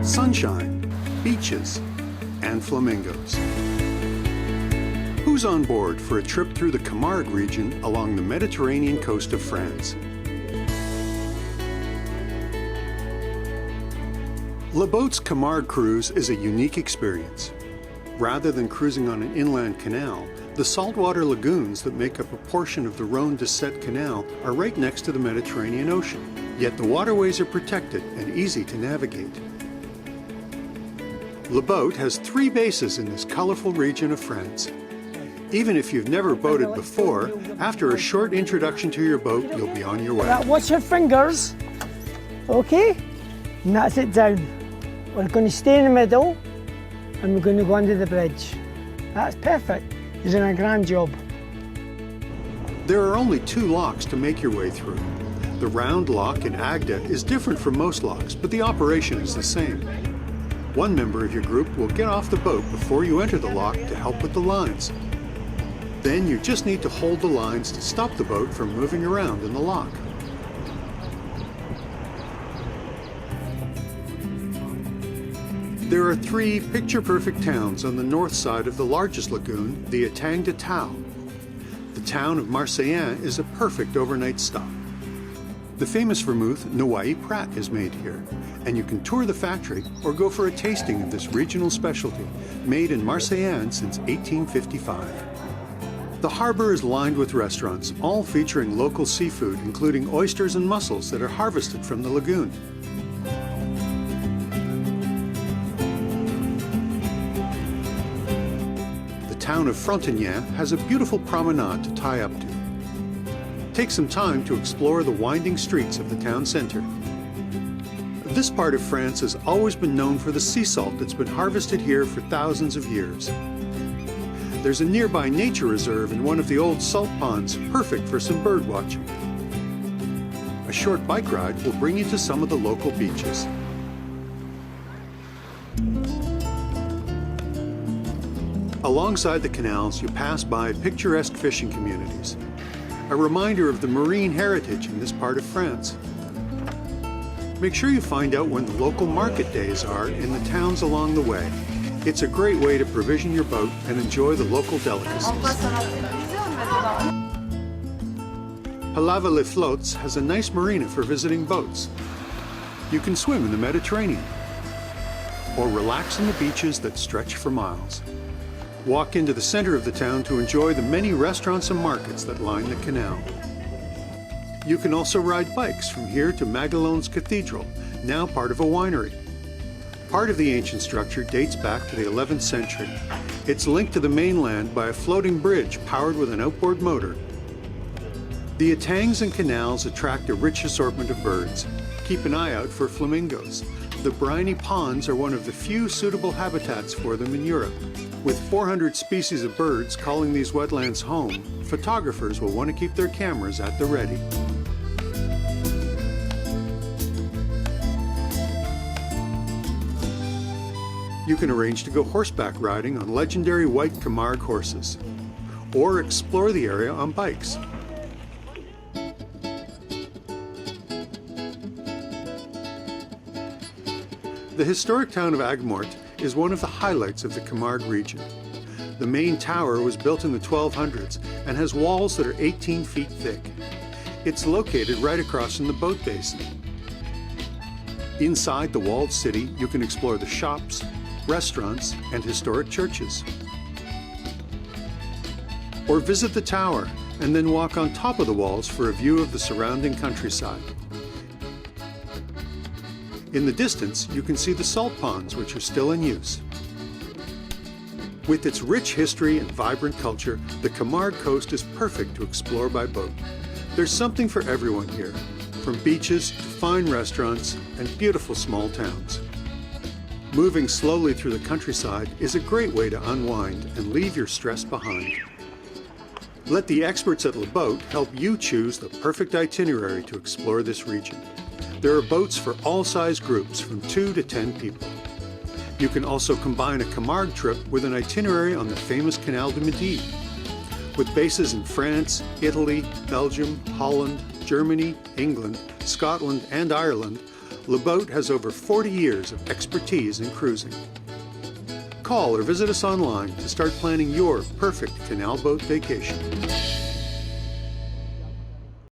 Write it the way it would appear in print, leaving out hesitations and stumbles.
sunshine, beaches, and flamingos. Who's on board for a trip through the Camargue region along the Mediterranean coast of France? Le Boat's Camargue cruise is a unique experience. Rather than cruising on an inland canal, the saltwater lagoons that make up a portion of the Rhône de Sète Canal are right next to the Mediterranean Ocean. Yet the waterways are protected and easy to navigate. Le Boat has 3 bases in this colorful region of France. Even if you've never boated before, after a short introduction to your boat, you'll be on your way. Right, watch your fingers, okay? And that's it down. We're going to stay in the middle and we're going to go under the bridge. That's perfect. You're doing a grand job. There are only 2 locks to make your way through. The round lock in Agde is different from most locks, but the operation is the same. One member of your group will get off the boat before you enter the lock to help with the lines. Then you just need to hold the lines to stop the boat from moving around in the lock. There are 3 picture-perfect towns on the north side of the largest lagoon, the Étang de Tau. The town of Marseillan is a perfect overnight stop. The famous vermouth Noailles Prat is made here, and you can tour the factory or go for a tasting of this regional specialty, made in Marseillan since 1855. The harbor is lined with restaurants, all featuring local seafood, including oysters and mussels that are harvested from the lagoon. The town of Frontignan has a beautiful promenade to tie up to. Take some time to explore the winding streets of the town center. This part of France has always been known for the sea salt that's been harvested here for thousands of years. There's a nearby nature reserve in one of the old salt ponds, perfect for some bird watching. A short bike ride will bring you to some of the local beaches. Alongside the canals, you pass by picturesque fishing communities, a reminder of the marine heritage in this part of France. Make sure you find out when the local market days are in the towns along the way. It's a great way to provision your boat and enjoy the local delicacies. Palavas-les-Flots has a nice marina for visiting boats. You can swim in the Mediterranean or relax on the beaches that stretch for miles. Walk into the center of the town to enjoy the many restaurants and markets that line the canal. You can also ride bikes from here to Maguilone's Cathedral, now part of a winery. Part of the ancient structure dates back to the 11th century. It's linked to the mainland by a floating bridge powered with an outboard motor. The étangs and canals attract a rich assortment of birds. Keep an eye out for flamingos. The briny ponds are one of the few suitable habitats for them in Europe. With 400 species of birds calling these wetlands home, photographers will want to keep their cameras at the ready. You can arrange to go horseback riding on legendary white Camargue horses, or explore the area on bikes. The historic town of Aigues-Mortes is one of the highlights of the Camargue region. The main tower was built in the 1200s and has walls that are 18 feet thick. It's located right across from the boat basin. Inside the walled city, you can explore the shops, restaurants, and historic churches. Or visit the tower and then walk on top of the walls for a view of the surrounding countryside. In the distance, you can see the salt ponds, which are still in use. With its rich history and vibrant culture, the Camargue coast is perfect to explore by boat. There's something for everyone here, from beaches to fine restaurants and beautiful small towns. Moving slowly through the countryside is a great way to unwind and leave your stress behind. Let the experts at Le Boat help you choose the perfect itinerary to explore this region. There are boats for all size groups from 2 to 10 people. You can also combine a Camargue trip with an itinerary on the famous Canal du Midi. With bases in France, Italy, Belgium, Holland, Germany, England, Scotland, and Ireland, LeBoat has over 40 years of expertise in cruising. Call or visit us online to start planning your perfect canal boat vacation.